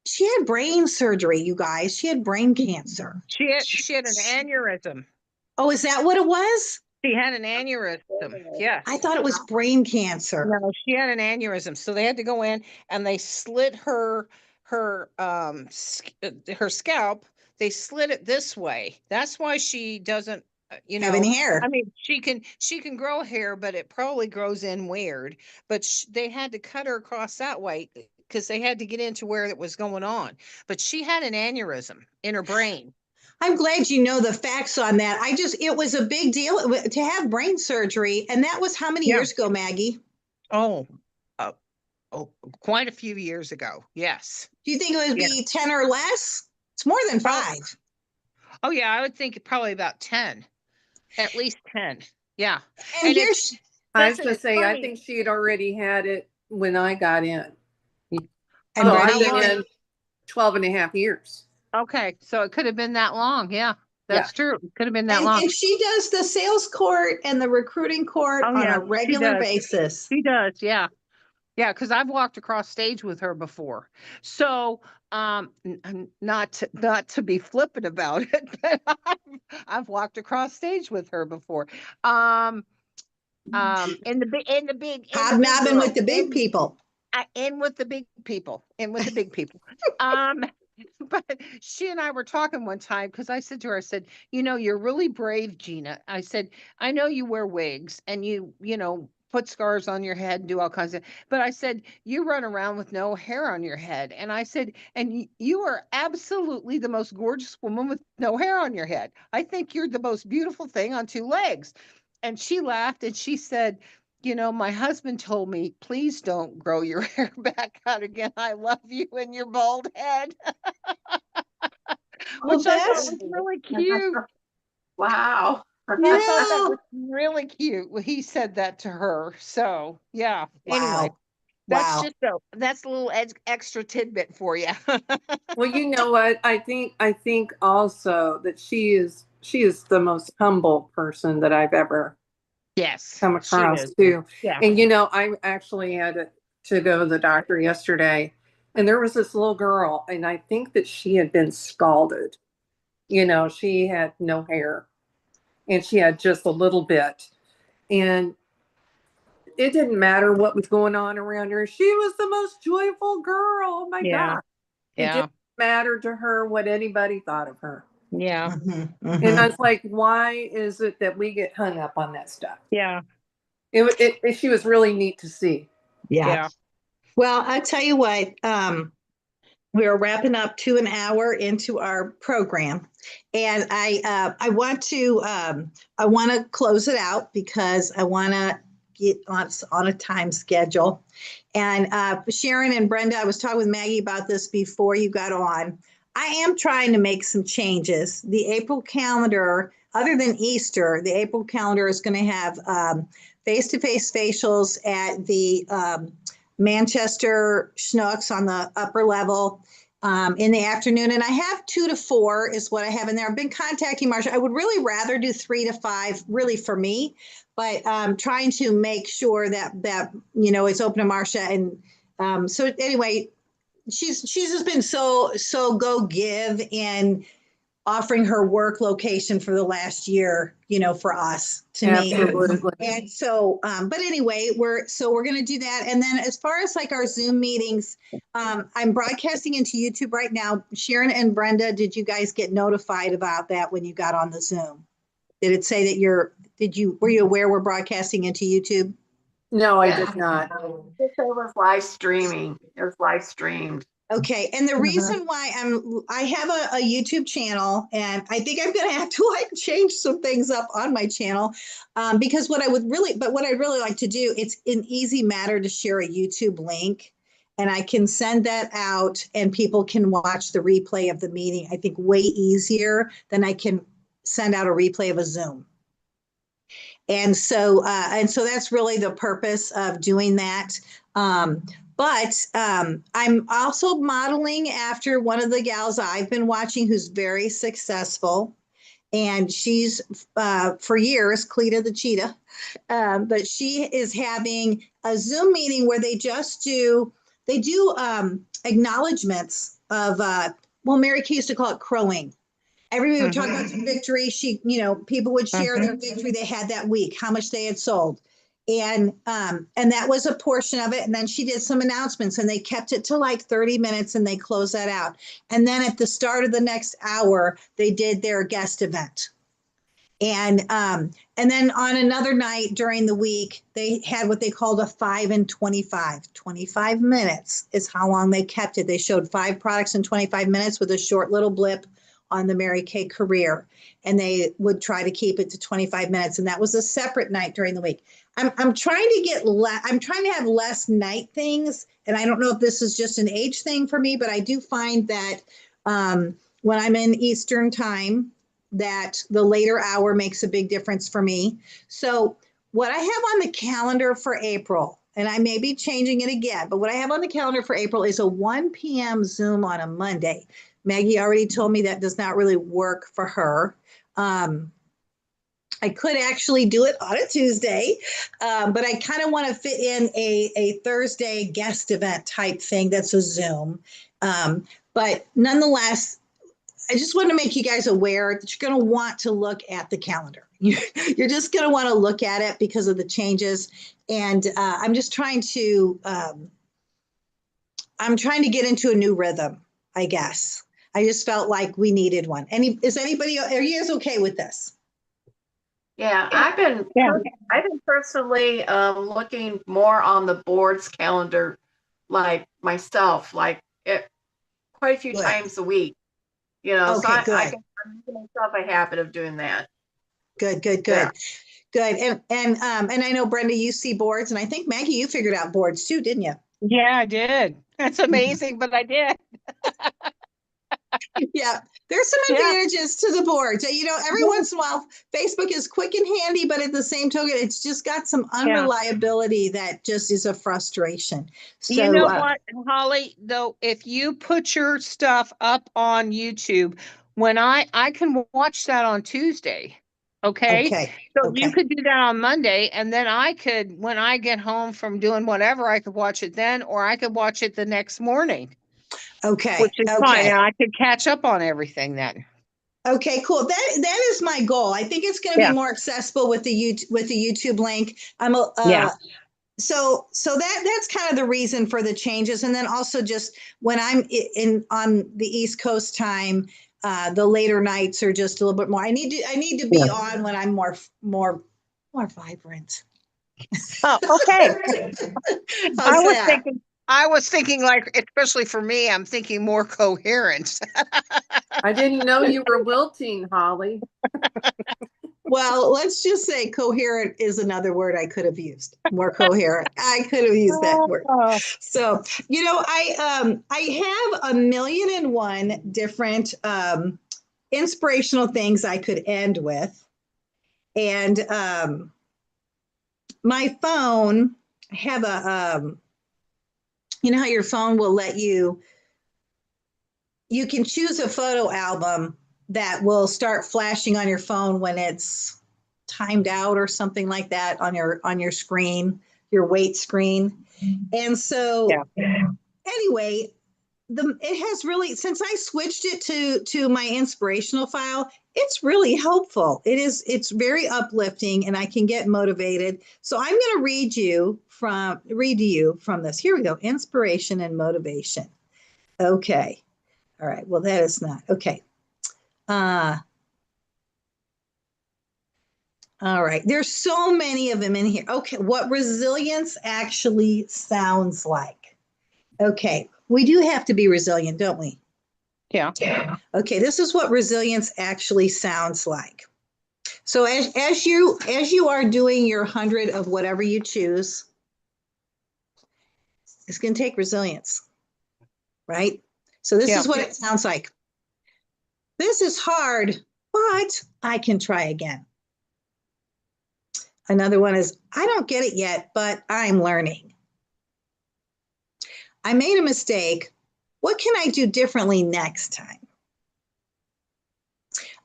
She had brain surgery, you guys. She had brain cancer.
She had an aneurysm.
Oh, is that what it was?
She had an aneurysm. Yes.
I thought it was brain cancer.
No, she had an aneurysm. So they had to go in and they slit her scalp. They slit it this way. That's why she doesn't
have any hair.
I mean, she can grow hair, but it probably grows in weird. But they had to cut her across that way because they had to get into where it was going on. But she had an aneurysm in her brain.
I'm glad you know the facts on that. It was a big deal to have brain surgery. And that was how many years ago, Maggie?
Oh, quite a few years ago. Yes.
Do you think it would be 10 or less? It's more than 5.
Oh yeah, I would think probably about 10, at least 10. Yeah.
And
I was going to say, I think she had already had it when I got in.
And
I've been in 12 and a half years.
Okay, so it could have been that long. Yeah, that's true. It could have been that long.
And she does the sales court and the recruiting court on a regular basis.
She does, yeah. Yeah, because I've walked across stage with her before. So, not to be flippant about it, but I've walked across stage with her before. Um, in the big
Hobnobbing with
girls,
the big people.
in with the big people, in with the big people. Um, but she and I were talking one time because I said to her, I said, you're really brave, Gina. I said, I know you wear wigs and put scarves on your head and do all kinds of, but I said, you run around with no hair on your head. And I said, and you are absolutely the most gorgeous woman with no hair on your head. I think you're the most beautiful thing on two legs. And she laughed and she said, my husband told me, please don't grow your hair back out again. I love you and your bald head,
Well,
which I thought
that's,
was really cute.
Wow.
I thought that
yeah.
was really cute when he said that to her. So, yeah. Anyway,
Wow. Wow.
that's a little extra tidbit for you.
Well, you know what? I think also that she is the most humble person that I've ever
Yes,
come
she
across
is.
too.
Yeah.
And I actually had to go to the doctor yesterday, and there was this little girl, and I think that she had been scalded. She had no hair, and she had just a little bit, and it didn't matter what was going on around her. She was the most joyful girl. Oh my
Yeah.
God. It
Yeah.
didn't matter to her what anybody thought of her.
Yeah.
Mhm,
And I
mhm.
was like, why is it that we get hung up on that stuff?
Yeah.
She was really neat to see.
Yeah.
Yeah.
Well, I tell you what, we are wrapping up to an hour into our program, and I want to close it out because I want to get on a time schedule. And Sharon and Brenda, I was talking with Maggie about this before you got on. I am trying to make some changes. The April calendar, other than Easter, the April calendar is going to have face-to-face facials at the Manchester Schnucks on the upper level in the afternoon. And I have 2 to 4 is what I have in there. I've been contacting Marsha. I would really rather do 3 to 5, really for me, but trying to make sure that it's open to Marsha. And so anyway, she's just been so go give and offering her work location for the last year, for us, to me.
Absolutely.
And so, but anyway, we're going to do that. And then as far as like our Zoom meetings, I'm broadcasting into YouTube right now. Sharon and Brenda, did you guys get notified about that when you got on the Zoom? Did it say that were you aware we're broadcasting into YouTube?
No, I
Yeah.
did not.
It was live streaming. It was live streamed.
Okay, and the
Mhm.
reason why I have a YouTube channel, and I think I'm going to have to like change some things up on my channel, because what I'd really like to do, it's an easy matter to share a YouTube link, and I can send that out, and people can watch the replay of the meeting. I think way easier than I can send out a replay of a Zoom. And so that's really the purpose of doing that. But I'm also modeling after one of the gals I've been watching who's very successful. And she's for years, Cleta the Cheetah. But she is having a Zoom meeting where they do acknowledgments of, Mary Kay used to call it crowing. Everybody would talk about some victory. People would share their victory they had that week, how much they had sold. And that was a portion of it. And then she did some announcements and they kept it to like 30 minutes and they closed that out. And then at the start of the next hour, they did their guest event. And then on another night during the week, they had what they called a 5 and 25. 25 minutes is how long they kept it. They showed 5 products in 25 minutes with a short little blip on the Mary Kay career. And they would try to keep it to 25 minutes. And that was a separate night during the week. I'm trying to have less night things. And I don't know if this is just an age thing for me, but I do find that when I'm in Eastern time, that the later hour makes a big difference for me. So what I have on the calendar for April, and I may be changing it again, but what I have on the calendar for April is a 1 p.m. Zoom on a Monday. Maggie already told me that does not really work for her. I I could actually do it on a Tuesday, but I kind of want to fit in a Thursday guest event type thing that's a Zoom. But nonetheless, I just want to make you guys aware that you're going to want to look at the calendar. You're just going to want to look at it because of the changes. And I'm just trying to, I'm trying to get into a new rhythm, I guess. I just felt like we needed one. Is anybody, are you guys okay with this?
Yeah,
Yeah.
I've been personally looking more on the board's calendar, like myself, like quite a few
Good.
times a week. So
Okay,
I
good.
can I'm making myself a habit of doing that.
Good, good,
Yeah.
good. Good. And I know Brenda, you see boards, and I think Maggie, you figured out boards too, didn't you?
Yeah, I did. That's amazing, but I did.
Yeah, there's some
Yeah.
advantages to the boards. Every once in a while, Facebook is quick and handy, but at the same token, it's just got some unreliability that just is a frustration. So,
You know what, Holly, though, if you put your stuff up on YouTube, when I can watch that on Tuesday. Okay.
okay,
So you
okay,
could do that on Monday, and then I could, when I get home from doing whatever, I could watch it then, or I could watch it the next morning,
okay,
which is fine.
okay.
And I could catch up on everything then.
Okay, cool. That is my goal. I think it's going to be
Yeah.
more accessible with the YouTube link.
Yeah.
So that's kind of the reason for the changes, and then also just when I'm in on the East Coast time, the later nights are just a little bit more. I need to be on when I'm more vibrant.
Oh, okay.
How's
I was thinking like, especially for me, I'm thinking more coherent.
I didn't know you were wilting, Holly.
Well, let's just say coherent is another word I could have used. More coherent. I could have used that word.
Oh.
So, I have a million and one different inspirational things I could end with. And my phone, I have you know how your phone will let you can choose a photo album that will start flashing on your phone when it's timed out or something like that on your screen, your weight screen. And so anyway, it has really, since I switched it to my inspirational file, it's really helpful. It's very uplifting, and I can get motivated. So I'm going to read to you from this. Here we go. Inspiration and motivation. Okay. All right. Well, that is not okay. All right. There's so many of them in here. Okay. What resilience actually sounds like. Okay. We do have to be resilient, don't we?
Yeah.
Okay. This is what resilience actually sounds like. So as you are doing your 100 of whatever you choose, it's going to take resilience, right? So this is what it sounds like. This is hard, but I can try again. Another one is, I don't get it yet, but I'm learning. I made a mistake. What can I do differently next time?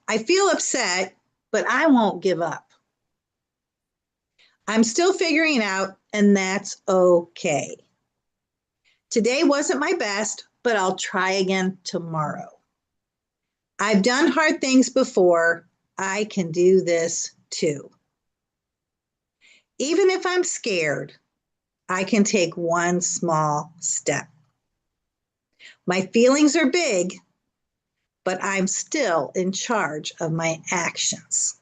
I feel upset, but I won't give up. I'm still figuring it out, and that's okay. Today wasn't my best, but I'll try again tomorrow. I've done hard things before. I can do this too. Even if I'm scared, I can take one small step. My feelings are big, but I'm still in charge of my actions.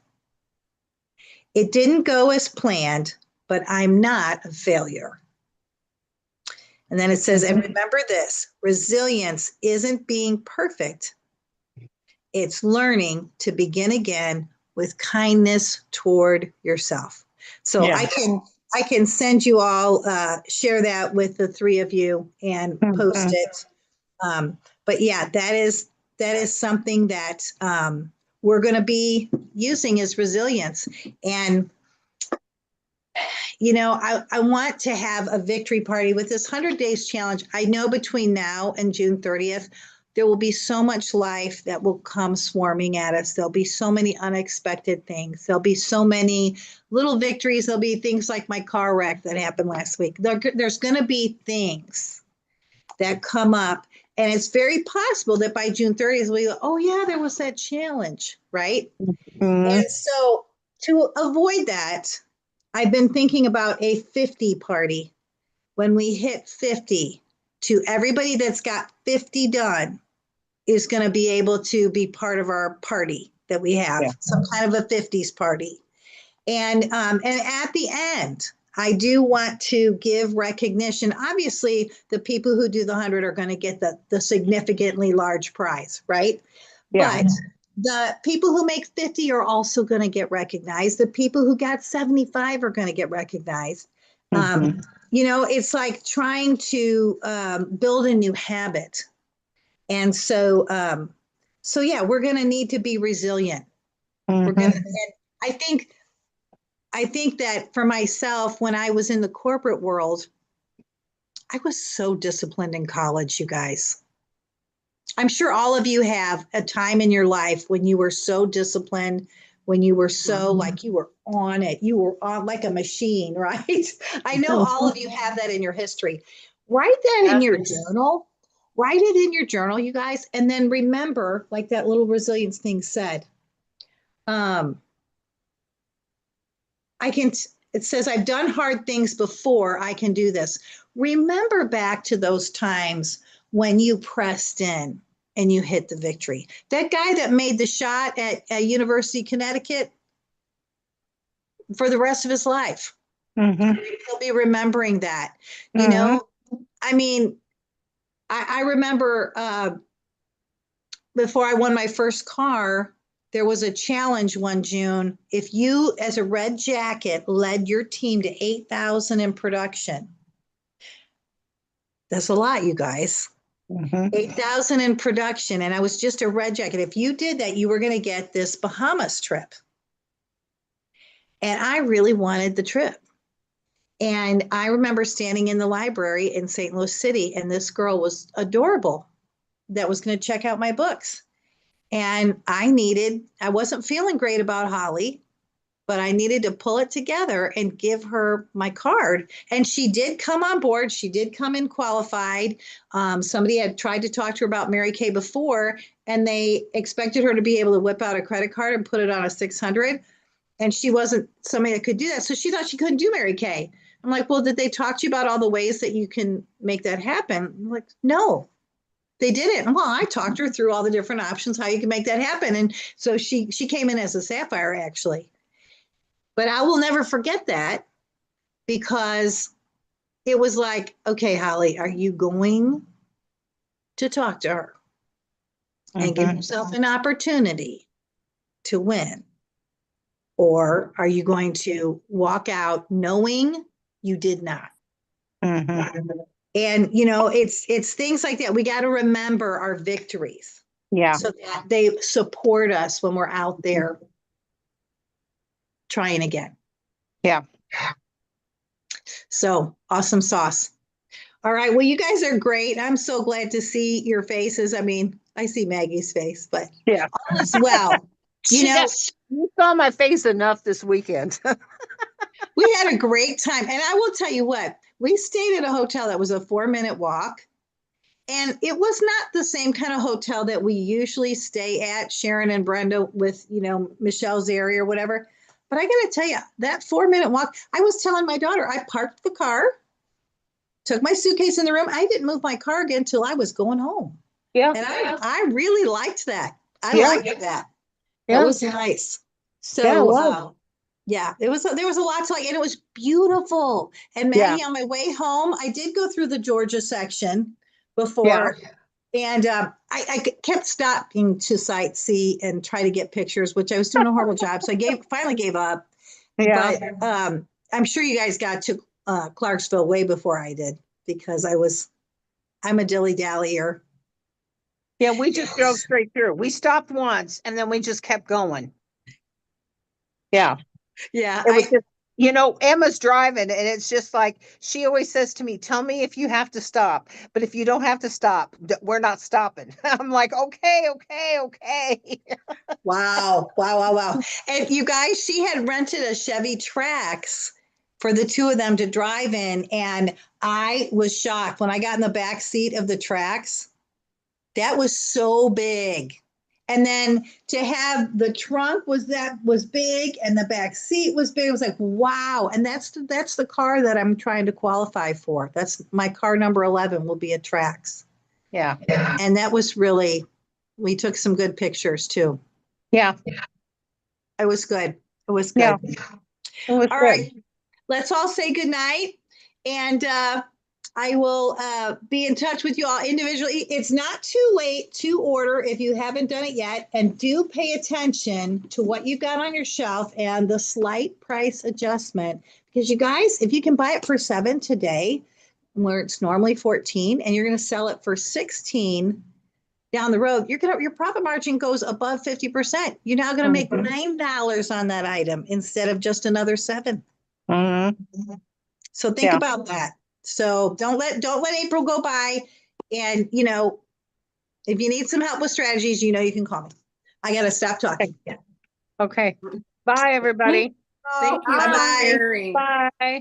It didn't go as planned, but I'm not a failure. And then it says, and remember this, resilience isn't being perfect. It's learning to begin again with kindness toward yourself. So I can send you all, share that with the three of you and post it. But yeah, that is something that we're going to be using as resilience. And I want to have a victory party with this 100 days challenge. I know between now and June 30th, there will be so much life that will come swarming at us. There'll be so many unexpected things. There'll be so many little victories. There'll be things like my car wreck that happened last week. There's going to be things that come up. And it's very possible that by June 30th, we go, oh, yeah, there was that challenge, right?
Mhm.
And so to avoid that, I've been thinking about a 50 party. When we hit 50, to everybody that's got 50 done is going to be able to be part of our party that we have,
Yeah.
some kind of a 50s party. And at the end, I do want to give recognition. Obviously, the people who do the 100 are going to get the significantly large prize, right?
Yeah.
But the people who make 50 are also going to get recognized. The people who got 75 are going to get recognized.
Mhm.
You know, it's like trying to build a new habit. And so yeah, we're going to need to be resilient. We're going to,
Mhm.
and I think that for myself, when I was in the corporate world, I was so disciplined in college, you guys. I'm sure all of you have a time in your life when you were so disciplined, when you were so like you were on it, you were on like a machine, right? I know all of you have that in your history. Write that in your journal. Write it in your journal, you guys. And then remember, like that little resilience thing said, um, it says, I've done hard things before, I can do this. Remember back to those times when you pressed in and you hit the victory. That guy that made the shot at University of Connecticut, for the rest of his life,
Mhm.
he'll be remembering that. You
Mhm.
know, I mean, I remember before I won my first car, there was a challenge one June. If you, as a red jacket, led your team to 8,000 in production, that's a lot, you guys.
Mhm.
8,000 in production. And I was just a red jacket. If you did that, you were going to get this Bahamas trip. And I really wanted the trip. And I remember standing in the library in St. Louis City, and this girl was adorable that was going to check out my books. And I wasn't feeling great about Holly, but I needed to pull it together and give her my card. And she did come on board. She did come in qualified. Somebody had tried to talk to her about Mary Kay before, and they expected her to be able to whip out a credit card and put it on a 600. And she wasn't somebody that could do that. So she thought she couldn't do Mary Kay. I'm like, well, did they talk to you about all the ways that you can make that happen? I'm like, no, they didn't. Well, I talked her through all the different options, how you can make that happen. And so she came in as a sapphire, actually. But I will never forget that because it was like, okay, Holly, are you going to talk to her and give
Mhm.
yourself an opportunity to win? Or are you going to walk out knowing you did not?
Mhm.
And you know, it's things like that. We got to remember our victories
Yeah.
so that they support us when we're out there trying again.
Yeah.
So awesome sauce. All right. Well, you guys are great. I'm so glad to see your faces. I mean, I see Maggie's face, but
Yeah.
all is well. You know,
You saw my face enough this weekend.
we had a great time. And I will tell you what, we stayed at a hotel that was a 4-minute walk. And it was not the same kind of hotel that we usually stay at, Sharon and Brenda, with, you know, Michelle's area or whatever. But I got to tell you, that 4-minute walk, I was telling my daughter, I parked the car, took my suitcase in the room. I didn't move my car again until I was going home.
Yeah.
And I really liked that. I
Yeah.
liked that. That
Yeah.
was nice.
Yeah, it
So,
was.
yeah, there was a lot to like, and it was beautiful. And
Yeah.
Maggie, on my way home, I did go through the Georgia section
Yeah.
before, and I kept stopping to sightsee and try to get pictures, which I was doing a horrible job. So I finally gave up.
Yeah.
But I'm sure you guys got to Clarksville way before I did because I'm a dilly dallyer.
Yeah. We just drove straight through. We stopped once and then we just kept going. Yeah.
Yeah,
It was just You know, Emma's driving, and it's just like she always says to me, "Tell me if you have to stop, but if you don't have to stop, we're not stopping." I'm like, "Okay, okay, okay."
Wow, wow, wow, wow. And you guys, she had rented a Chevy Trax for the two of them to drive in. And I was shocked when I got in the back seat of the Trax. That was so big. And then to have the trunk was big and the back seat was big. It was like, wow. And that's the car that I'm trying to qualify for. That's my car number 11 will be a Trax.
Yeah,
And that was really, we took some good pictures too.
yeah,
It was good. It was
yeah.
good.
It was
All
good.
right. Let's all say good night. And I will be in touch with you all individually. It's not too late to order if you haven't done it yet. And do pay attention to what you've got on your shelf and the slight price adjustment. Because you guys, if you can buy it for 7 today, where it's normally 14, and you're going to sell it for 16 down the road, your profit margin goes above 50%. You're now going to make $9 on that item instead of just another 7.
Mm-hmm.
So think
Yeah.
about that. So don't let April go by. And if you need some help with strategies, you can call me. I gotta stop talking. Yeah.
Okay. Bye, everybody.
Thank you
Bye
for
bye.
sharing.
Bye.